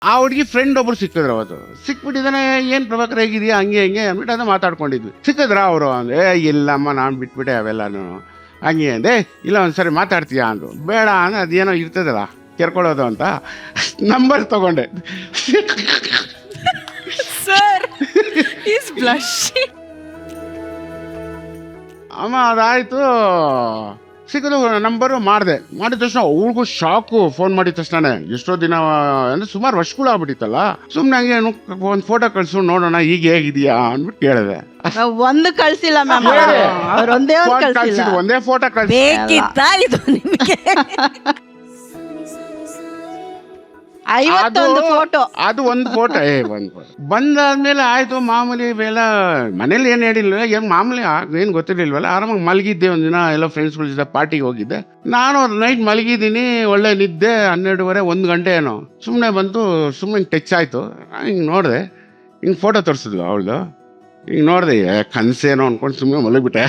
ಆ ಹುಡುಗಿ ಫ್ರೆಂಡ್ ಒಬ್ರು ಸಿಕ್ಕಿದ್ರು ಅವತ್ತು. ಸಿಕ್ಬಿಟ್ಟಿದ್ದಾನೆ, ಏನು ಪ್ರಭಾಕರ್ ಹೇಗಿದೆಯಾ ಹಂಗೆ ಅಂದ್ಬಿಟ್ಟು ಅದನ್ನ ಮಾತಾಡ್ಕೊಂಡಿದ್ವಿ. ಸಿಕ್ಕಿದ್ರ ಅವರು ಅಂದ್ರೆ ಇಲ್ಲಮ್ಮ ನಾನು ಬಿಟ್ಬಿಟ್ಟೆ ಅವೆಲ್ಲನೂ ಹಂಗೆ ಅಂದೆ. ಇಲ್ಲ ಒಂದ್ಸರಿ ಮಾತಾಡ್ತೀಯಾ ಅಂದರು. ಬೇಡ ಅಂದ್ರೆ ಅದೇನೋ ಇರ್ತದಲ್ಲ ಕೆರ್ಕೊಳ್ಳೋದು ಅಂತ ನಂಬರ್ ತಗೊಂಡೆ. Sir is blushing. ಅಮ್ಮ ಅದಾಯಿತು, ಸಿಕ್ಕಿದ್ರು ನಂಬರು ಮಾಡಿದೆ. ಮಾಡಿದ ತಕ್ಷಣ ಅವ್ರಿಗೂ ಶಾಕು. ಫೋನ್ ಮಾಡಿದ ತಕ್ಷಣ ಎಷ್ಟೋ ದಿನ ಅಂದರೆ ಸುಮಾರು ವರ್ಷಗಳು ಆಗ್ಬಿಟ್ಟಿತ್ತಲ್ಲ, ಸುಮ್ಮನೆ ಹಂಗೆ ಒಂದು ಫೋಟೋ ಕಳಿಸು ನೋಡೋಣ ಈಗ ಹೇಗಿದೆಯಾ ಅಂದ್ಬಿಟ್ಟು ಕೇಳಿದೆ. ಒಂದು ಕಳ್ಸಿಲ್ಲ ಮ್ಯಾಮ್, ಅವ್ರೊಂದೇ ಒಂದು ಕಳ್ಸಿಲ್ಲ. ಒಂದೇ ಫೋಟೋ ಕಳಿಸಿ ಬೇಕಿತ್ತಾ ಇದು ನಿಮಗೆ? 51 ಫೋಟೋ. ಅದು ಒಂದು ಫೋಟೋ ಬಂದಾದ್ಮೇಲೆ ಆಯ್ತು ಮಾಮೂಲಿ ಎಲ್ಲ ಮನೇಲಿ ಏನು ಹೇಳಿಲ್ವಲ್ಲ, ಏನು ಮಾಮೂಲಿ ಏನು ಗೊತ್ತಿರ್ಲಿಲ್ವಲ್ಲ, ಆರಾಮಾಗಿ ಮಲಗಿದ್ದೆ. ಒಂದಿನ ಎಲ್ಲ ಫ್ರೆಂಡ್ಸ್ಗಳ ಜೊತೆ ಪಾರ್ಟಿಗೆ ಹೋಗಿದ್ದೆ. ನಾನು ನೈಟ್ ಮಲಗಿದ್ದೀನಿ, ಒಳ್ಳೆ ನಿದ್ದೆ. 12:30 1 ಗಂಟೆ ಏನೋ ಸುಮ್ಮನೆ ಬಂತು. ಸುಮ್ಮನೆ ಟಚ್ ಆಯಿತು. ಹಿಂಗೆ ನೋಡಿದೆ, ಹಿಂಗೆ ಫೋಟೋ ತೋರಿಸಿದ್ಲು ಅವಳು. ಹಿಂಗೆ ನೋಡಿದೆ, ಕನಸೇನೋ ಅಂದ್ಕೊಂಡು ಸುಮ್ಮನೆ ಮಲಗಿಬಿಟ್ಟೆ.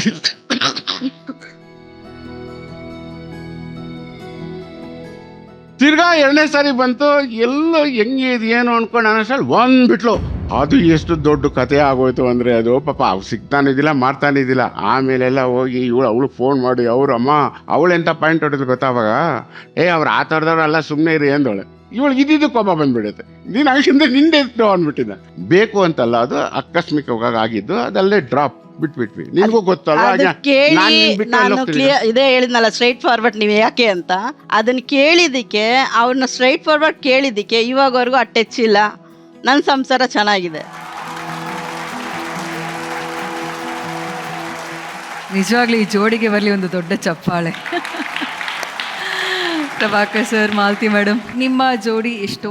ತಿರ್ಗಾ 2ನೇ ಸಾರಿ ಬಂತು. ಎಲ್ಲೋ ಹೆಂಗೆ ಇದು ಏನು ಅಂದ್ಕೊಂಡು ಅನ್ನೋಷ್ಟರಲ್ಲಿ ಬಂದ್ಬಿಟ್ಲು. ಅದು ಎಷ್ಟು ದೊಡ್ಡ ಕತೆ ಆಗೋಯ್ತು ಅಂದರೆ, ಅದು ಪಾಪ ಅವ್ರು ಸಿಗ್ತಾನಿದ್ದಿಲ್ಲ ಮಾಡ್ತಾನಿದ್ದಿಲ್ಲ. ಆಮೇಲೆಲ್ಲ ಹೋಗಿ ಅವಳು ಫೋನ್ ಮಾಡಿ ಅಮ್ಮ ಅವಳೆಂತ ಪಾಯಿಂಟ್ ಹೊಡೆದ್ರು ಗೊತ್ತಾವಾಗ, ಅವ್ರು ಆ ಥರದವ್ರೆಲ್ಲ ಸುಮ್ಮನೆ ಇರಿ ಅಂದವಳೆ. ಇವಳು ಇದ್ದಿದ್ದು ಕೋಪ ಬಂದ್ಬಿಡುತ್ತೆ. ನೀನು ಅಂಶದಿಂದ ನಿಂದೆ ಇತ್ತು ಅಂದ್ಬಿಟ್ಟಿದ್ದ. ಬೇಕು ಅಂತಲ್ಲ, ಅದು ಆಕಸ್ಮಿಕವಾಗಿ ಆಗಿದ್ದು. ಅದಲ್ಲೇ ಡ್ರಾಪ್ ಬಿಟ್ಬಿಟ್ವಿ. ನಿನ್ಗೂ ಗೊತ್ತಲ್ಲ, ನಾನು ಇದೇ ಹೇಳಿದ್ನಲ್ಲ ಸ್ಟ್ರೈಟ್ ಫಾರ್ವರ್ಡ್ ನೀವು ಯಾಕೆ ಅಂತ. ಅದನ್ನ ಕೇಳಿದ್ದಕ್ಕೆ, ಅವ್ರನ್ನ ಸ್ಟ್ರೈಟ್ ಫಾರ್ವರ್ಡ್ ಕೇಳಿದ್ದಕ್ಕೆ ಇವಾಗವರೆಗೂ ಆ ಟಚ್ ಇಲ್ಲ. ನನ್ನ ಸಂಸಾರ ಚೆನ್ನಾಗಿದೆ. ನಿಜವಾಗ್ಲೂ ಈ ಜೋಡಿಗೆ ಬರಲಿ ಒಂದು ದೊಡ್ಡ ಚಪ್ಪಾಳೆ. ಪ್ರಭಾಕರ್ ಸರ್, ಮಾಲತಿ ಮೇಡಮ್, ನಿಮ್ಮ ಜೋಡಿ ಎಷ್ಟೋ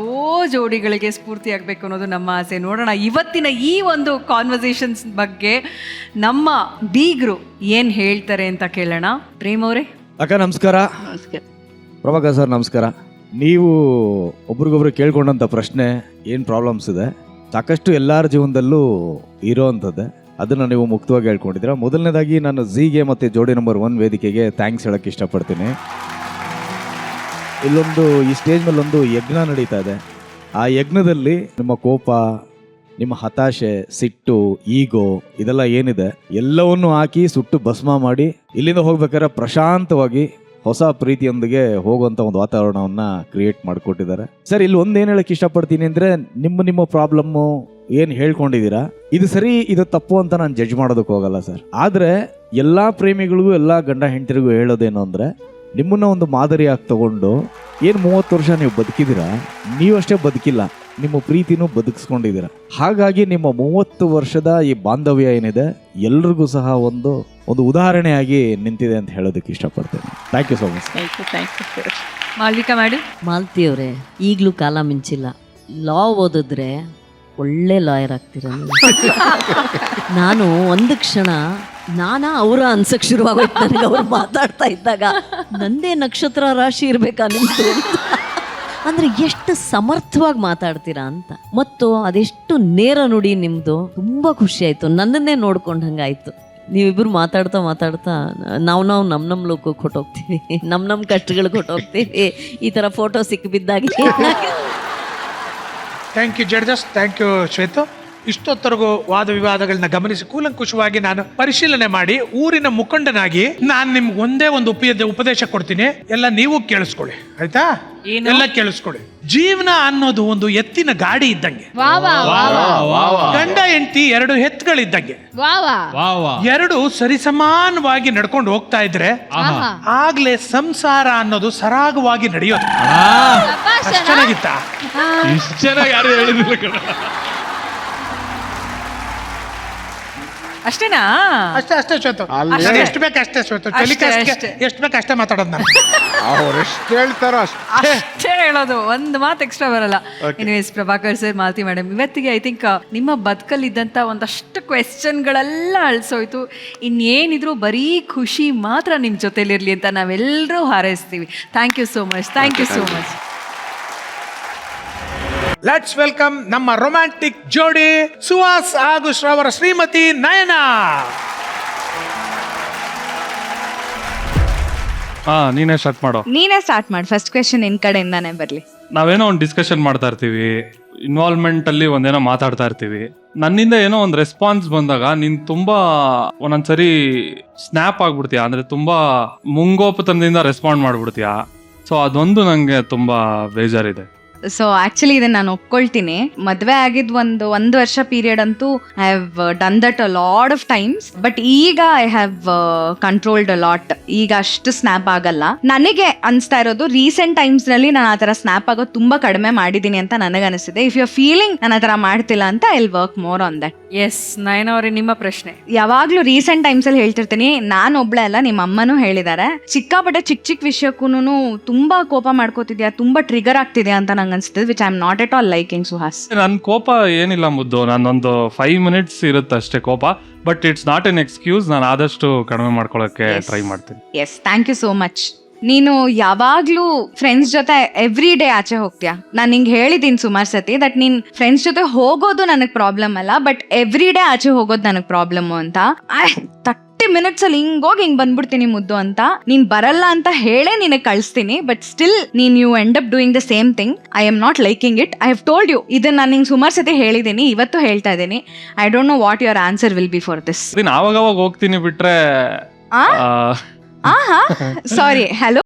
ಜೋಡಿಗಳಿಗೆ ಸ್ಫೂರ್ತಿ ಆಗಬೇಕು ಅನ್ನೋದು ನಮ್ಮ ಆಸೆ. ನೋಡೋಣ ಇವತ್ತಿನ ಈ ಒಂದು ಕಾನ್ವರ್ಸೇಷನ್ಸ್ ಬಗ್ಗೆ ನಮ್ಮ ಬೀಗರು ಏನು ಹೇಳ್ತಾರೆ ಅಂತ ಕೇಳೋಣ. ಪ್ರೇಮ್ ಅವರೇ. ಅಕ್ಕ ನಮಸ್ಕಾರ. ನಮಸ್ಕಾರ. ಪ್ರಭಾಕರ್ ಸರ್ ನಮಸ್ಕಾರ. ನೀವು ಒಬ್ರಿಗೊಬ್ರು ಕೇಳ್ಕೊಂಡಂಥ ಪ್ರಶ್ನೆ ಏನು ಪ್ರಾಬ್ಲಮ್ಸ್ ಇದೆ ಸಾಕಷ್ಟು ಎಲ್ಲರ ಜೀವನದಲ್ಲೂ ಇರೋ ಅಂಥದ್ದೇ. ಅದನ್ನು ನೀವು ಮುಕ್ತವಾಗಿ ಹೇಳ್ಕೊಂಡಿದ್ದೀರಾ. ಮೊದಲನೇದಾಗಿ ನಾನು ಝೀಗೆ ಮತ್ತು ಜೋಡಿ ನಂಬರ್ 1 ವೇದಿಕೆಗೆ ಥ್ಯಾಂಕ್ಸ್ ಹೇಳೋಕ್ಕೆ ಇಷ್ಟಪಡ್ತೀನಿ. ಇಲ್ಲೊಂದು ಈ ಸ್ಟೇಜ್ ಮೇಲೆ ಒಂದು ಯಜ್ಞ ನಡೀತಾ ಇದೆ. ಆ ಯಜ್ಞದಲ್ಲಿ ನಿಮ್ಮ ಕೋಪ, ನಿಮ್ಮ ಹತಾಶೆ, ಸಿಟ್ಟು, ಈಗೋ ಇದೆಲ್ಲ ಏನಿದೆ ಎಲ್ಲವನ್ನು ಹಾಕಿ ಸುಟ್ಟು ಭಸ್ಮ ಮಾಡಿ ಇಲ್ಲಿಂದ ಹೋಗ್ಬೇಕಾದ್ರೆ ಪ್ರಶಾಂತವಾಗಿ ಹೊಸ ಪ್ರೀತಿಯೊಂದಿಗೆ ಹೋಗುವಂಥ ಒಂದು ವಾತಾವರಣವನ್ನು ಕ್ರಿಯೇಟ್ ಮಾಡಿಕೊಟ್ಟಿದ್ದಾರೆ. ಸರ್, ಇಲ್ಲಿ ಒಂದು ಏನು ಹೇಳಕ್ಕೆ ಇಷ್ಟಪಡ್ತೀನಿ ಅಂದರೆ, ನಿಮ್ಮ ಪ್ರಾಬ್ಲಮ್ಮು ಏನು ಹೇಳ್ಕೊಂಡಿದ್ದೀರಾ ಇದು ಸರಿ ಇದು ತಪ್ಪು ಅಂತ ನಾನು ಜಡ್ಜ್ ಮಾಡೋದಕ್ಕೆ ಹೋಗಲ್ಲ ಸರ್. ಆದರೆ ಎಲ್ಲ ಪ್ರೇಮಿಗಳಿಗೂ ಎಲ್ಲ ಗಂಡ ಹೆಂಡತಿರಿಗೂ ಹೇಳೋದೇನು ಅಂದರೆ, ನಿಮ್ಮನ್ನ ಒಂದು ಮಾದರಿಯಾಗಿ ತಗೊಂಡು ಏನು 30 ವರ್ಷ ನೀವು ಬದುಕಿದ್ದೀರಾ, ನೀವಷ್ಟೇ ಬದುಕಿಲ್ಲ, ನಿಮ್ಮ ಪ್ರೀತಿನೂ ಬದುಕಿಸ್ಕೊಂಡಿದ್ದೀರಾ. ಹಾಗಾಗಿ ನಿಮ್ಮ 30 ವರ್ಷದ ಈ ಬಾಂಧವ್ಯ ಏನಿದೆ ಎಲ್ರಿಗೂ ಸಹ ಒಂದು ಉದಾಹರಣೆಯಾಗಿ ನಿಂತಿದೆ ಅಂತ ಹೇಳೋದಕ್ಕೆ ಇಷ್ಟಪಡ್ತೇನೆ. Thank you so much. Malvika madam. ಮಾಲ್ತಿಯವ್ರೆ, ಈಗಲೂ ಕಾಲ ಮಿಂಚಿಲ್ಲ. ಲಾ ಓದಿದ್ರೆ ಒಳ್ಳೆ ಲಾಯರ್ ಆಗ್ತೀರ. ನಾನು ಒಂದು ಕ್ಷಣ ಅವರ ಅನ್ಸಕ್ ಶುರುವಾಗೋಯ್ತು ನನಗೆ. ಅವ್ರು ಮಾತಾಡ್ತಾ ಇದ್ದಾಗ ನಂದೇ ನಕ್ಷತ್ರ ರಾಶಿ ಇರ್ಬೇಕಾ ನಿಮ್ದು ಅಂದ್ರೆ ಎಷ್ಟು ಸಮರ್ಥವಾಗಿ ಮಾತಾಡ್ತೀರಾ ಅಂತ. ಮತ್ತು ಅದೆಷ್ಟು ನೇರ ನುಡಿ ನಿಮ್ದು. ತುಂಬಾ ಖುಷಿ ಆಯ್ತು, ನನ್ನನ್ನೇ ನೋಡ್ಕೊಂಡ್ ಹಂಗಾಯ್ತು. ನೀವಿಬ್ರು ಮಾತಾಡ್ತಾ ನಾವು ನಮ್ಮ ಲೋಕಕ್ಕೆ ಹೊಟ್ಟೋಗ್ತೀವಿ, ನಮ್ಮ ಕಷ್ಟಗಳಿಗೆ ಹೊಟ್ಟೋಗ್ತೀವಿ. ಈ ತರ ಫೋಟೋ ಸಿಕ್ಕಿಬಿದ್ದಾಗಿ. Thank you judges, thank you Shwetu. ಇಷ್ಟೊತ್ತರೆಗೂ ವಾದ ವಿವಾದಗಳನ್ನ ಗಮನಿಸಿ ಕೂಲಂಕುಷವಾಗಿ ನಾನು ಪರಿಶೀಲನೆ ಮಾಡಿ ಊರಿನ ಮುಖಂಡನಾಗಿ ನಾನು ನಿಮ್ಗೆ ಒಂದೇ ಒಂದು ಉಪದೇಶ ಕೊಡ್ತೀನಿ. ಎಲ್ಲ ನೀವು ಕೇಳಿಸ್ಕೊಳ್ಳಿ, ಆಯ್ತಾ? ಎಲ್ಲ ಕೇಳಿಸ್ಕೊಳ್ಳಿ. ಜೀವನ ಅನ್ನೋದು ಒಂದು ಎತ್ತಿನ ಗಾಡಿ ಇದ್ದಂಗೆ. ಗಂಡ ಹೆಂಡತಿ 2 ಎತ್ತುಗಳಿದ್ದಂಗೆ. 2 ಸರಿಸಮಾನವಾಗಿ ನಡ್ಕೊಂಡು ಹೋಗ್ತಾ ಇದ್ರೆ ಆಗ್ಲೇ ಸಂಸಾರ ಅನ್ನೋದು ಸರಾಗವಾಗಿ ನಡೆಯೋದು. ಚೆನ್ನಾಗಿತ್ತ? ಇಷ್ಟು ಚೆನ್ನಾಗಿ ಯಾರು ಹೇಳಿದಿಲ್ಲ. ಅಷ್ಟೇನಾ? ಅಷ್ಟೇ ಶ್ವೇತು. ಎಷ್ಟು ಬೇಕು ಅಷ್ಟೇ ಶ್ವೇತು. ಎಷ್ಟು ಬೇಕು ಅಷ್ಟೇ ಮಾತಾಡೋದು ನಾನು. ಅವ್ರು ಎಷ್ಟು ಹೇಳ್ತಾರೋ ಅಷ್ಟೇ ಹೇಳೋದು, ಒಂದು ಮಾತು ಎಕ್ಸ್ಟ್ರಾ ಬರಲ್ಲ. Anyways, Prabhakar sir, Malathi madam, ಇವತ್ತಿಗೆ ಐ ಥಿಂಕ್ ನಿಮ್ಮ ಬದುಕಲ್ಲಿದ್ದಂಥ ಒಂದಷ್ಟು ಕ್ವೆಶ್ಚನ್ಗಳೆಲ್ಲ ಅಳಿಸೋಯ್ತು. ಇನ್ನೇನಿದ್ರು ಬರೀ ಖುಷಿ ಮಾತ್ರ ನಿಮ್ಮ ಜೊತೆಲಿರಲಿ ಅಂತ ನಾವೆಲ್ಲರೂ ಹಾರೈಸ್ತೀವಿ. Thank you so much. Thank you so much. Let's welcome ನಮ್ಮ ರೊಮ್ಯಾಂಟಿಕ್ ಜೋಡಿ ಸುಹಾಸ್ ಹಾಗೂ ಅವರ ಶ್ರೀಮತಿ ನಯನ. ನೀನೇ ಸ್ಟಾರ್ಟ್ ಮಾಡು. ಫಸ್ಟ್ ಕ್ವೆಶ್ಚನ್ ನಿನ್ ಕಡೆಯಿಂದಾನೇ ಬರ್ಲಿ. ನಾವೇನೋ ಒಂದು ಡಿಸ್ಕಷನ್ ಮಾಡ್ತಾ ಇರ್ತೀವಿ, ಇನ್ವಾಲ್ವ್ಮೆಂಟ್ ಅಲ್ಲಿ ಒಂದೇನೋ ಮಾತಾಡ್ತಾ ಇರ್ತೀವಿ, ನನ್ನಿಂದ ಏನೋ ಒಂದು ರೆಸ್ಪಾನ್ಸ್ ಬಂದಾಗ ನೀನ್ ತುಂಬಾ ಒಂದೊಂದ್ಸರಿ ಸ್ನ್ಯಾಪ್ ಆಗ್ಬಿಡ್ತೀಯ, ಅಂದ್ರೆ ತುಂಬಾ ಮುಂಗೋಪತನದಿಂದ ರೆಸ್ಪಾಂಡ್ ಮಾಡ್ಬಿಡ್ತೀಯ. ಸೊ ಅದೊಂದು ನಂಗೆ ತುಂಬಾ ಬೇಜಾರಿದೆ. ಸೊ ಆಕ್ಚುಲಿ ಇದನ್ನ ನಾನು ಒಪ್ಕೊಳ್ತೀನಿ. ಮದ್ವೆ ಆಗಿದ್ ಒಂದು ವರ್ಷ ಪೀರಿಯಡ್ ಅಂತೂ I have done that a lot of times. But ಈಗ I have controlled a lot. ಈಗ ಅಷ್ಟು ಸ್ನ್ಯಾಪ್ ಆಗಲ್ಲ. ನನಗೆ ಅನ್ಸ್ತಾ ಇರೋದು ರೀಸೆಂಟ್ ಟೈಮ್ಸ್ ನಲ್ಲಿ ನಾನು ಆತರ ಸ್ನ್ಯಾಪ್ ಆಗೋದು ತುಂಬಾ ಕಡಿಮೆ ಮಾಡಿದೀನಿ ಅಂತ ನನಗೆ ಅನಿಸಿದೆ. ಇಫ್ ಯು ಆರ್ ಫೀಲಿಂಗ್ ನಾನು ಆತರ ಮಾಡ್ತಿಲ್ಲ ಅಂತ I will work more on that. Yes Nayana ಅವರೇ, ನಿಮ್ಮ ಪ್ರಶ್ನೆ. ಯಾವಾಗ್ಲೂ ರೀಸೆಂಟ್ ಟೈಮ್ಸ್ ಅಲ್ಲಿ ಹೇಳ್ತಿರ್ತೀನಿ, ನಾನು ಒಬ್ಳೆ ಅಲ್ಲ, ನಿಮ್ಮ ಅಮ್ಮನೂ ಹೇಳಿದ್ದಾರೆ, ಚಿಕ್ಕಾಪಟ್ಟೆ ಚಿಕ್ಕ ವಿಷಯಕ್ಕೂ ತುಂಬಾ ಕೋಪ ಮಾಡ್ಕೋತಿದ್ಯಾ, ತುಂಬಾ ಟ್ರಿಗರ್ ಆಗ್ತಿದ್ಯಾ ಅಂತ ನಂಗೆ ಅನ್ಸುತ್ತೆ, which I am not at all liking Suhas. ನನ್ ಕೋಪ ಏನಿಲ್ಲ ಮುದ್ದು, ನಾನೊಂದು 5 minutes ಇರುತ್ತೆ ಅಷ್ಟೇ ಕೋಪ. But it's not an excuse. ನಾನು ಆದಷ್ಟು ಕಡಿಮೆ ಮಾಡ್ಕೊಳ್ಳೋಕೆ ಟ್ರೈ ಮಾಡ್ತೀನಿ. Yes, thank you so much. ನೀನು ಯಾವಾಗ್ಲೂ ಫ್ರೆಂಡ್ಸ್ ಜೊತೆ ಎವ್ರಿ ಡೇ ಆಚೆ ಹೋಗ್ತೀಯಾ. ನಾನು ನಿಂಗೆ ಹೇಳಿದ್ದೀನಿ ಸುಮಾರು ಸತಿ ದಟ್ ನೀನ್ ಫ್ರೆಂಡ್ಸ್ ಜೊತೆ ಹೋಗೋದು ನನಗೆ ಪ್ರಾಬ್ಲಮ್ ಅಲ್ಲ, ಬಟ್ ಎವ್ರಿ ಡೇ ಆಚೆ ಹೋಗೋದು ನನಗೆ ಪ್ರಾಬ್ಲಮ್ ಅಂತ. 30 minutes ಅಲ್ಲಿ ಹಿಂಗೋಗಿ ಹಿಂಗ್ ಬಂದ್ಬಿಡ್ತೀನಿ ಮುದ್ದು ಅಂತ. ನೀನ್ ಬರಲ್ಲ ಅಂತ ಹೇಳೇ ನಿನಗೆ ಕಳಿಸ್ತೀನಿ, but still you end up doing the same thing. I am not liking it. I have told you. ಇದನ್ನ ನಾನು ನಿಂಗೆ ಸುಮಾರು ಸತಿ ಹೇಳಿದ್ದೀನಿ, ಇವತ್ತು ಹೇಳ್ತಾ ಇದ್ದೀನಿ. I don't know what your answer will be for this. ಆವಾಗ ಹೋಗ್ತೀನಿ ಬಿಟ್ರೆ ಸಾರಿ, ಹಲೋ.